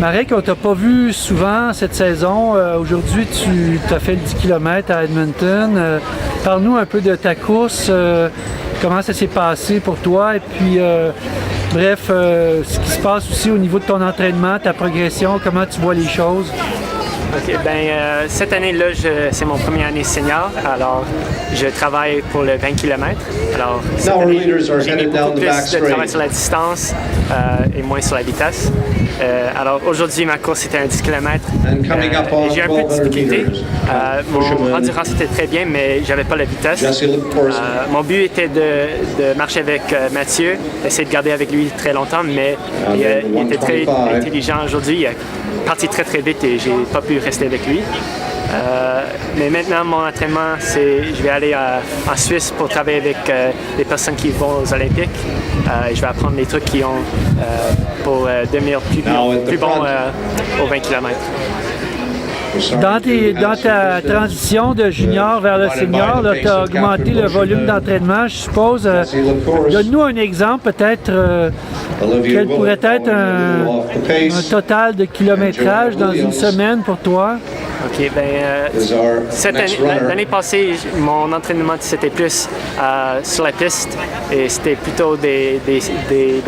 Marek, on t'a pas vu souvent cette saison. Aujourd'hui, tu as fait le 10 km à Edmonton. Parle-nous un peu de ta course, comment ça s'est passé pour toi et puis bref, ce qui se passe aussi au niveau de ton entraînement, ta progression, comment tu vois les choses. OK, cette année-là, c'est mon première année senior, alors je travaille pour le 20 km. Alors, cette année, j'ai mis beaucoup plus de travail sur la distance et moins sur la vitesse. Alors, aujourd'hui, ma course était un 10 km. J'ai eu un peu de difficulté. Mon endurance était très bien, mais j'avais pas la vitesse. Mon but était de marcher avec Mathieu, essayer de garder avec lui très longtemps, mais il était très intelligent aujourd'hui. Parti très très vite et j'ai pas pu rester avec lui. Mais maintenant, mon entraînement, je vais aller en Suisse pour travailler avec les personnes qui vont aux Olympiques. Je vais apprendre les trucs qu'ils ont pour devenir plus bon aux 20 km. Dans ta transition de junior vers le senior, tu as augmenté le volume d'entraînement, je suppose. Donne-nous un exemple, peut-être, quel pourrait être un total de kilométrage dans une semaine pour toi? OK, l'année passée, mon entraînement c'était plus sur la piste et c'était plutôt des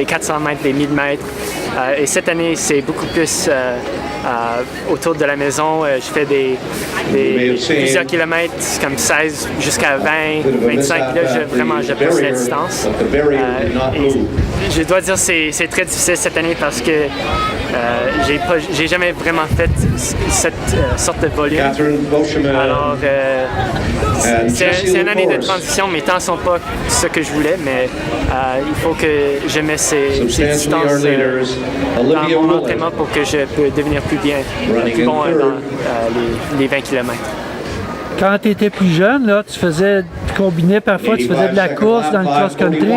400 mètres, des 1000 mètres. Et cette année, c'est beaucoup plus autour de la maison. Je fais plusieurs kilomètres, comme 16 jusqu'à 20, 25. Là, j'apprécie la distance. Je dois dire que c'est très difficile cette année parce que j'ai jamais vraiment fait cette sorte de volume. Alors, c'est une année de transition. Mes temps ne sont pas ce que je voulais, mais il faut que je mette ces distances dans mon entraînement pour que je puisse devenir plus bon dans les 20 km. Quand tu étais plus jeune, là, tu combinais parfois, tu faisais de la course dans le cross-country.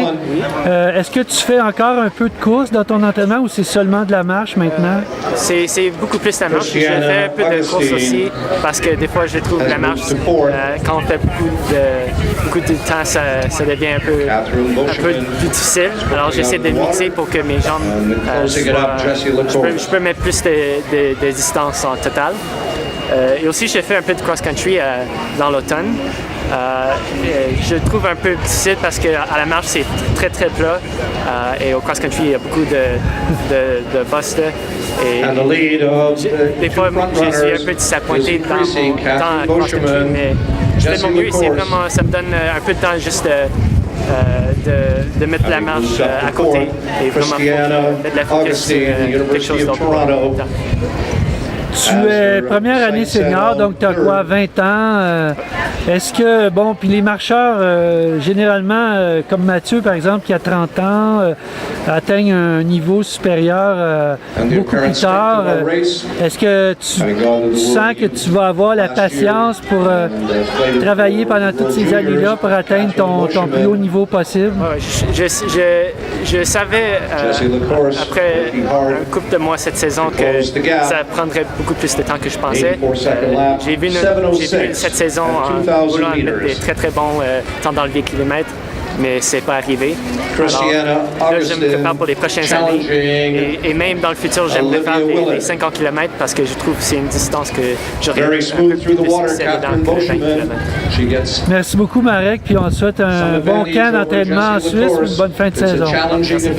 Est-ce que tu fais encore un peu de course dans ton entraînement ou c'est seulement de la marche maintenant? C'est beaucoup plus la marche. Je fais un peu de course aussi parce que des fois, je trouve la marche, quand on fait beaucoup de temps, ça devient un peu plus difficile. Alors, j'essaie de mixer pour que mes jambes je peux mettre plus de distance en total. Et aussi, j'ai fait un peu de cross-country dans l'automne. Je trouve un peu difficile parce qu'à la marche, c'est très très plat. Et au cross-country, il y a beaucoup de bosses. Et des fois, je suis un peu disappointé dans mon temps à cross-country, mais je fais de mon mieux et ça me donne un peu de temps juste de mettre la marche à côté et vraiment mettre la focus sur quelque chose d'autre. Tu es première année senior, donc tu as quoi, 20 ans? Est-ce que, puis les marcheurs, généralement, comme Mathieu, par exemple, qui a 30 ans, atteignent un niveau supérieur beaucoup plus tard. Est-ce que tu sens que tu vas avoir la patience pour travailler pendant toutes ces années-là pour atteindre ton plus haut niveau possible? Je savais, après un couple de mois cette saison, que ça prendrait beaucoup plus de temps que je pensais. J'ai vu cette saison en voulant mettre des très très bons temps dans le 10 km, mais c'est pas arrivé. Alors, là, je me prépare pour les prochaines années et même dans le futur, j'aimerais faire les 50 km parce que je trouve que c'est une distance que j'aurais un peu plus de succès dedans que 20 km. Merci beaucoup, Marek, puis on te souhaite un bon camp d'entraînement en Suisse et une bonne fin de saison. Merci.